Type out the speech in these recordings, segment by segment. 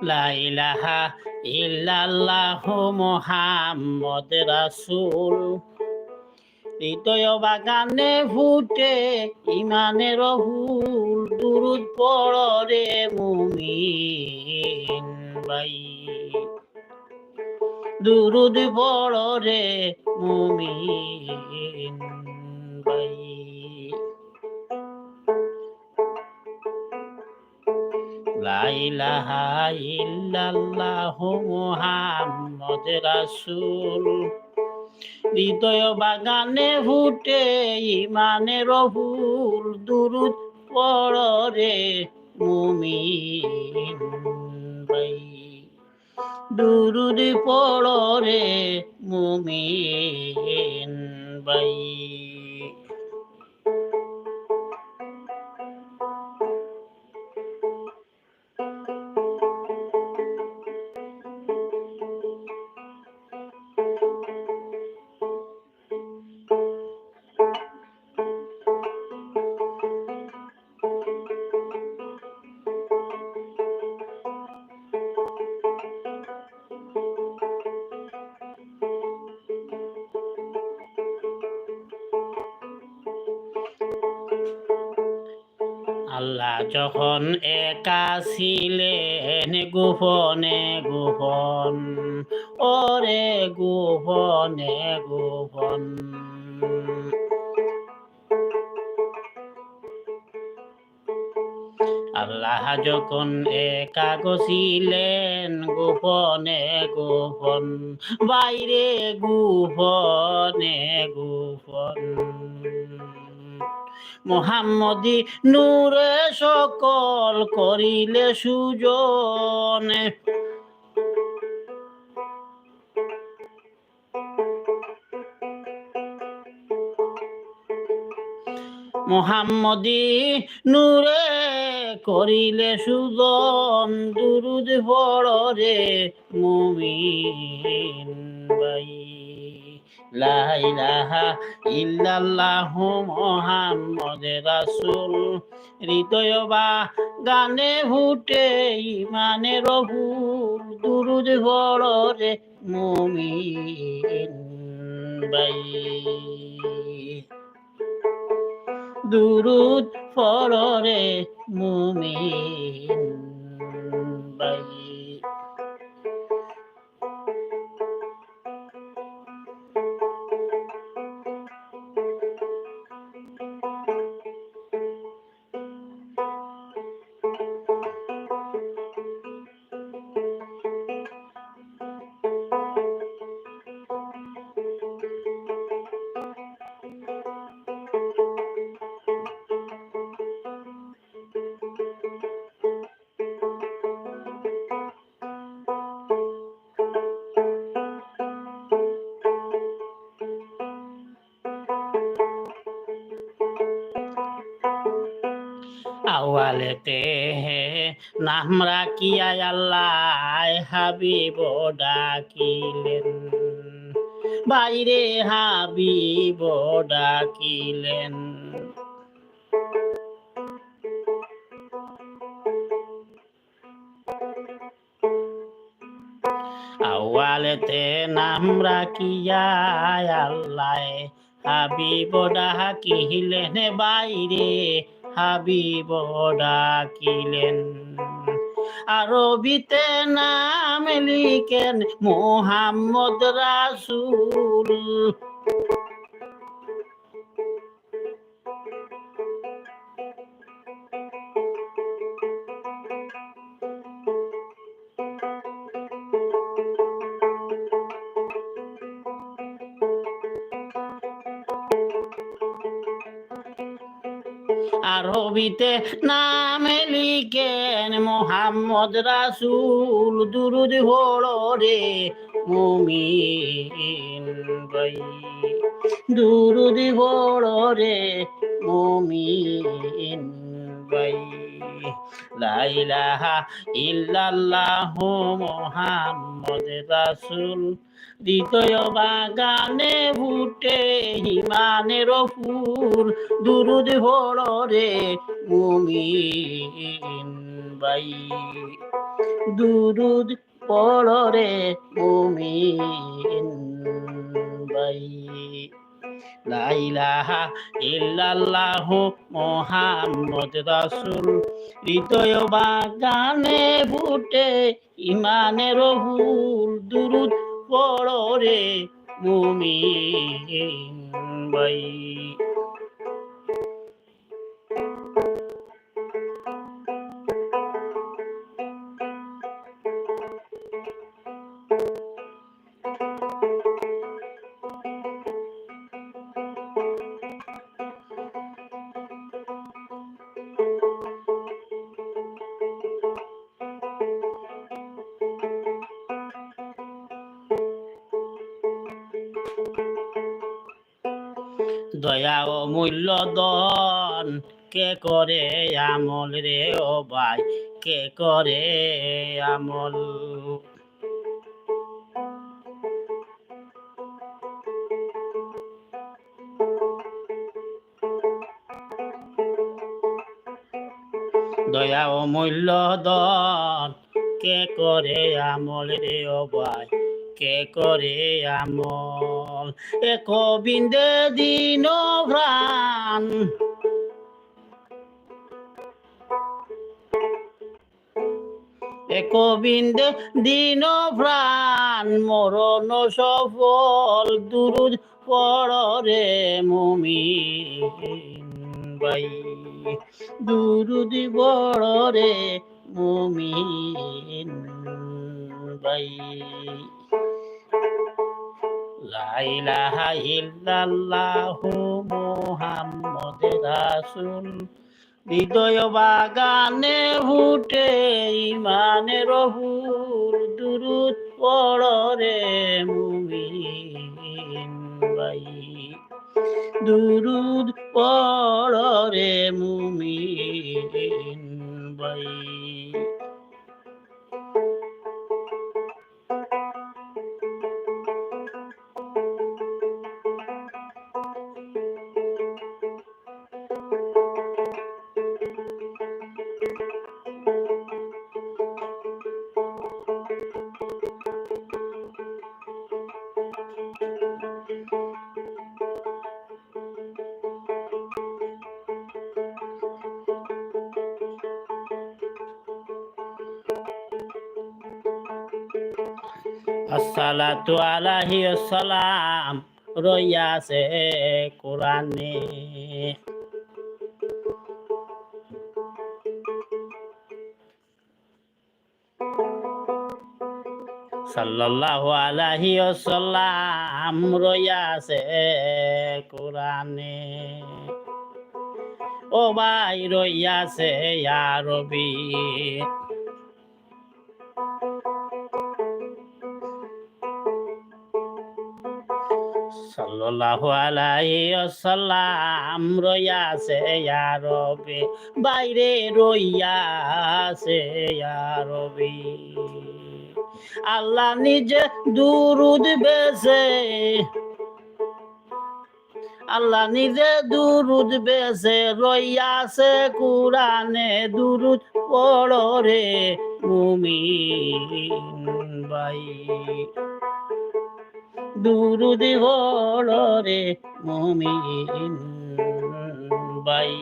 লা ইলাহা ইল্লাল্লাহু মুহাম্মদ রাসূল। হৃদয় বাগানে ফুটে ইমানের ফুল, দুরুদ পড় রে মুমিন ভাই, দুরুদ পড় রে মুমিন ভাই। লা ইলাহা ইল্লাল্লাহু মুহাম্মদ রাসূল। হৃদয় বাগানে ফুটে ইমানের ফুল, দুরুদ পড় রে মুমিন ভাই, দুরুদ পড় রে মুমিন ভাই। আল্লাহ যখন একা ছিলেন গোপনে গোপন, ওরে গোপনে গোপন। আল্লাহ যখন একা ছিলেন গোপনে গোপন, বাইরে গোপনে গোপন। মুহাম্মদি নূরে সকল করিলে সুজন, মুহাম্মদি নূরে করিলে সুজন, দুরুদ পড় রে মুমিন ভাই। লা ইলাহা ইল্লাল্লাহু মুহাম্মদ রাসূল। হৃদয় বাগানে ফুটে ইমানের ফুল, দুরুদ পড় রে মুমিন ভাই, দুরুদ পড় রে মুমিন ভাই। আওয়ালেতে নাম রাখিয়া আল্লাহ হাবিব ডাকিলেন, বাইরে হাবিব ডাকিলেন। আওয়ালেতে নাম রাখিয়া আল্লাহ হাবিব ডাকিলেন, বাইরে হাবিব ডাকিলেন। আরবিতে নাম লিখেন মুহাম্মদ রাসূল, আরবিতে নাম লিখেন মুহাম্মদ রাসূল, দুরুদ পড় রে মুমিন ভাই, দুরুদ পড় রে মুমিন ভাই। লা ইলাহা ইল্লাল্লাহু মুহাম্মদ রাসূল। হৃদয় বাগানে ফুটে ইমানের ফুল দুরুদ পড়ো রে মুমিন ভাই দুরুদ পড়ো রে মুমিন ভাই লা ইলাহা ইল্লাল্লাহু মুহাম্মদ রাসূল হৃদয় বাগানে ফুটে ইমানের ফুল দুরুদ পড়ো রে মুমিন ভাই দয়া ও মূল্যদন কে করে আমল রে ও ভাই কে করে আমল দয়া ও মূল্যদন কে করে আমল রে ও ভাই কে করে আমল এক বিন্দে দিন প্রাণ এক বিন্দে দিন প্রাণ মরণ সফল দুরুদ পড়ো রে মুমিন ভাই দুরুদ পড়ো রে মুমিন ভাই লা ইলাহা ইল্লাল্লাহু মুহাম্মদ রাসূল হৃদয় বাগানে ফুটে ইমানের ফুল দুরুদ পড়ো রে মুমিন ভাই দুরুদ পড়ো রে মুমিন ভাই আসসালাতু আলাইহি আসসালাম রইয়াছে কোরআনে সাল্লাল্লাহু আলাইহি ওয়াসাল্লাম রইয়াছে কোরআনে ও ভাই রইয়াছে ইয়া রবি সাল্লাল্লাহু আলাইহি ওয়াসাল্লাম রইয়াছে ইয়া রবি বাইরে রইয়াছে ইয়া রবি আল্লাহ নিজে দুরুদ বেছে আল্লাহ নিজে দুরুদ বেছে রইয়াছে কোরআনে দুরুদ পড়ো রে মুমিন ভাই দুরুদ পড়ো রে মুমিন ভাই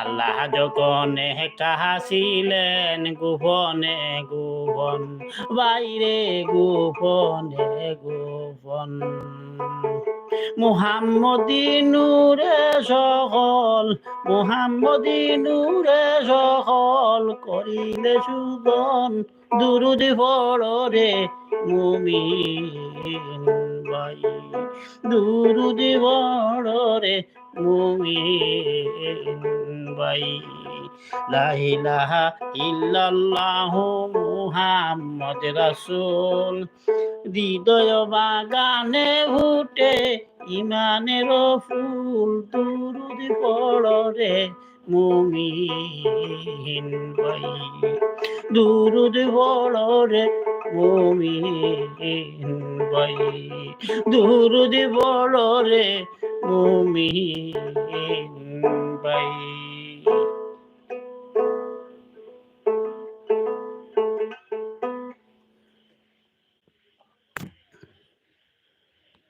আল্লাহ যখন কাহাছিলেন গোপনে গোপন বাইরে গোপনে গোপন মুহাম্মদি নূরে সকল মুহাম্মদি নূরে সকল করিলে সুদন দুরুদ পড়ো রে মুমিন ভাই দুরুদ পড়ো রে মুমিন ভাই লা ইলাহা ইল্লাল্লাহু মুহাম্মদ রাসূল হৃদয় বাগানে ফুটে ইমানের ফুল দুরুদ পড়ো রে মুমিন ভাই দুরুদ পড়ো রে মুমিন ভাই দুরুদ পড়ো রে মুমিন ভাই